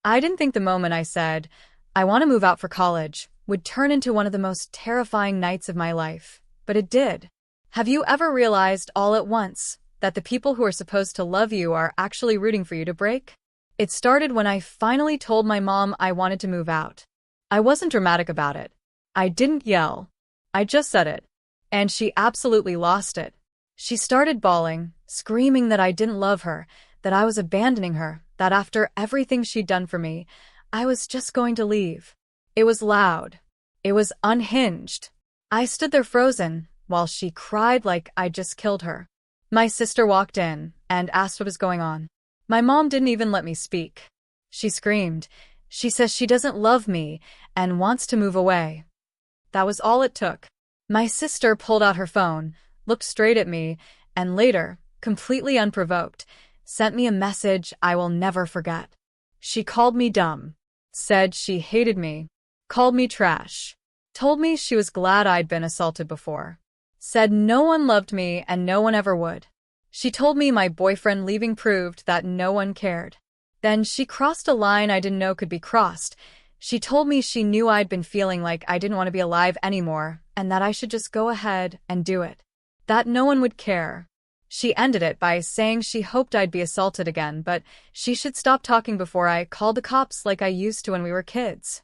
I didn't think the moment I said, I want to move out for college, would turn into one of the most terrifying nights of my life. But it did. Have you ever realized all at once that the people who are supposed to love you are actually rooting for you to break? It started when I finally told my mom I wanted to move out. I wasn't dramatic about it. I didn't yell. I just said it. And she absolutely lost it. She started bawling, screaming that I didn't love her, that I was abandoning her, that after everything she'd done for me, I was just going to leave. It was loud. It was unhinged. I stood there frozen, while she cried like I'd just killed her. My sister walked in and asked what was going on. My mom didn't even let me speak. She screamed. She says she doesn't love me and wants to move away. That was all it took. My sister pulled out her phone, looked straight at me, and later, completely unprovoked, sent me a message I will never forget. She called me dumb, said she hated me, called me trash, told me she was glad I'd been assaulted before, said no one loved me and no one ever would. She told me my boyfriend leaving proved that no one cared. Then she crossed a line I didn't know could be crossed. She told me she knew I'd been feeling like I didn't want to be alive anymore and that I should just go ahead and do it. That no one would care. She ended it by saying she hoped I'd be assaulted again, but she should stop talking before I called the cops like I used to when we were kids.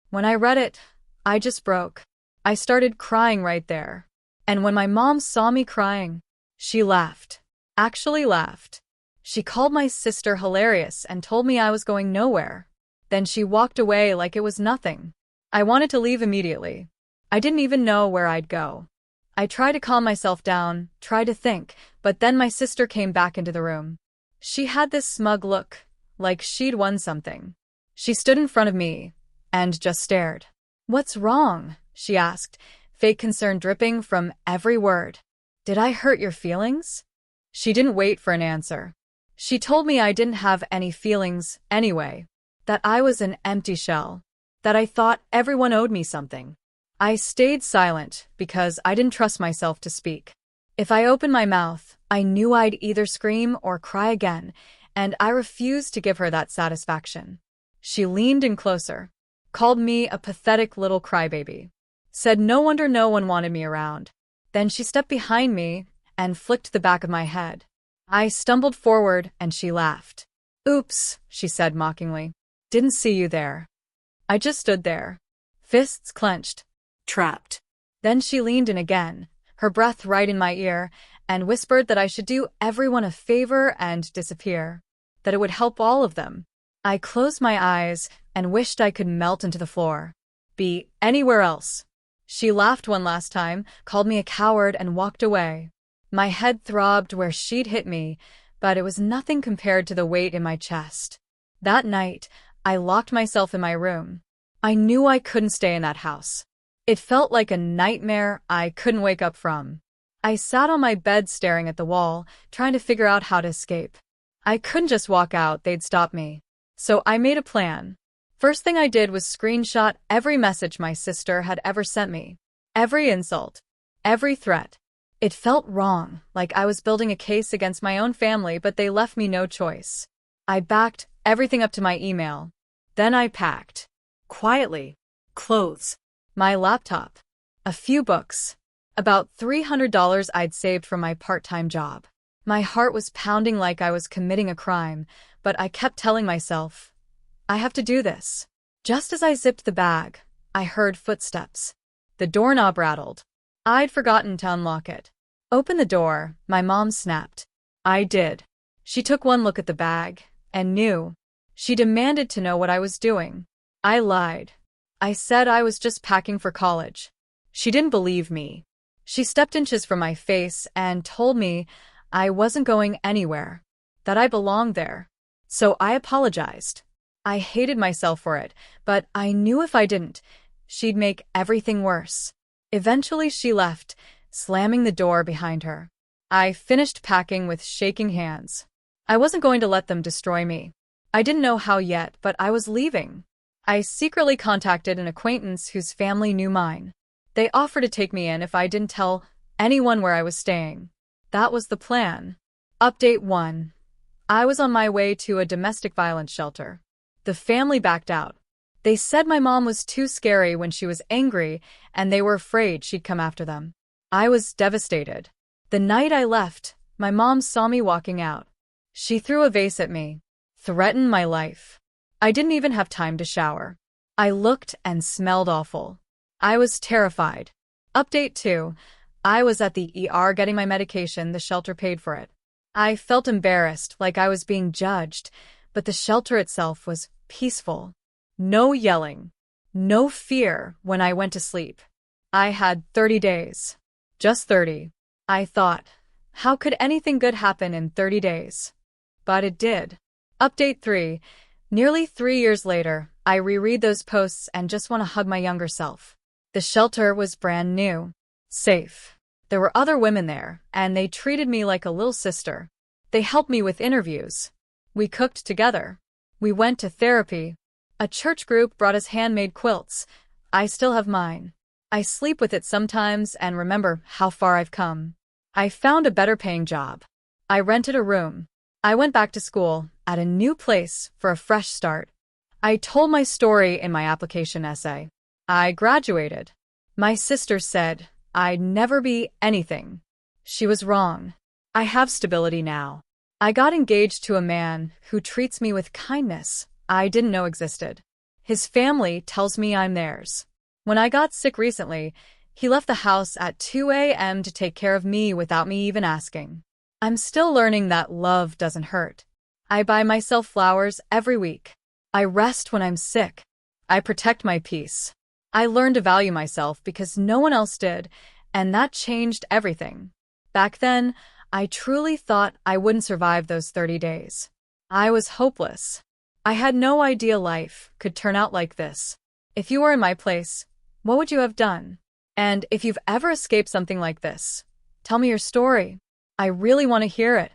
When I read it, I just broke. I started crying right there. And when my mom saw me crying, she laughed. Actually laughed. She called my sister hilarious and told me I was going nowhere. Then she walked away like it was nothing. I wanted to leave immediately. I didn't even know where I'd go. I tried to calm myself down, tried to think, but then my sister came back into the room. She had this smug look, like she'd won something. She stood in front of me and just stared. "What's wrong?" she asked, fake concern dripping from every word. "Did I hurt your feelings?" She didn't wait for an answer. She told me I didn't have any feelings anyway, that I was an empty shell, that I thought everyone owed me something. I stayed silent because I didn't trust myself to speak. If I opened my mouth, I knew I'd either scream or cry again, and I refused to give her that satisfaction. She leaned in closer, called me a pathetic little crybaby, said no wonder no one wanted me around. Then she stepped behind me and flicked the back of my head. I stumbled forward and she laughed. "Oops," she said mockingly. "Didn't see you there." I just stood there, fists clenched, trapped. Then she leaned in again, her breath right in my ear, and whispered that I should do everyone a favor and disappear, that it would help all of them. I closed my eyes and wished I could melt into the floor, be anywhere else. She laughed one last time, called me a coward, and walked away. My head throbbed where she'd hit me, but it was nothing compared to the weight in my chest. That night, I locked myself in my room. I knew I couldn't stay in that house. It felt like a nightmare I couldn't wake up from. I sat on my bed staring at the wall, trying to figure out how to escape. I couldn't just walk out, they'd stop me. So I made a plan. First thing I did was screenshot every message my sister had ever sent me. Every insult. Every threat. It felt wrong, like I was building a case against my own family, but they left me no choice. I backed everything up to my email. Then I packed. Quietly. Clothes. My laptop. A few books. About $300 I'd saved from my part-time job. My heart was pounding like I was committing a crime, but I kept telling myself, I have to do this. Just as I zipped the bag, I heard footsteps. The doorknob rattled. I'd forgotten to unlock it. "Open the door," my mom snapped. I did. She took one look at the bag and knew. She demanded to know what I was doing. I lied. I said I was just packing for college. She didn't believe me. She stepped inches from my face and told me I wasn't going anywhere, that I belonged there. So I apologized. I hated myself for it, but I knew if I didn't, she'd make everything worse. Eventually she left, slamming the door behind her. I finished packing with shaking hands. I wasn't going to let them destroy me. I didn't know how yet, but I was leaving. I secretly contacted an acquaintance whose family knew mine. They offered to take me in if I didn't tell anyone where I was staying. That was the plan. Update 1. I was on my way to a domestic violence shelter. The family backed out. They said my mom was too scary when she was angry, and they were afraid she'd come after them. I was devastated. The night I left, my mom saw me walking out. She threw a vase at me, threatened my life. I didn't even have time to shower. I looked and smelled awful. I was terrified. Update 2. I was at the ER getting my medication. The shelter paid for it. I felt embarrassed, like I was being judged, but the shelter itself was peaceful. No yelling. No fear when I went to sleep. I had 30 days. Just 30. I thought, how could anything good happen in 30 days? But it did. Update 3. Nearly 3 years later, I reread those posts and just want to hug my younger self. The shelter was brand new. Safe. There were other women there, and they treated me like a little sister. They helped me with interviews. We cooked together. We went to therapy. A church group brought us handmade quilts. I still have mine. I sleep with it sometimes and remember how far I've come. I found a better paying job. I rented a room. I went back to school at a new place for a fresh start. I told my story in my application essay. I graduated. My sister said I'd never be anything. She was wrong. I have stability now. I got engaged to a man who treats me with kindness I didn't know existed. His family tells me I'm theirs. When I got sick recently, he left the house at 2 a.m. to take care of me without me even asking. I'm still learning that love doesn't hurt. I buy myself flowers every week. I rest when I'm sick. I protect my peace. I learned to value myself because no one else did, and that changed everything. Back then, I truly thought I wouldn't survive those 30 days. I was hopeless. I had no idea life could turn out like this. If you were in my place, what would you have done? And if you've ever escaped something like this, tell me your story. I really want to hear it.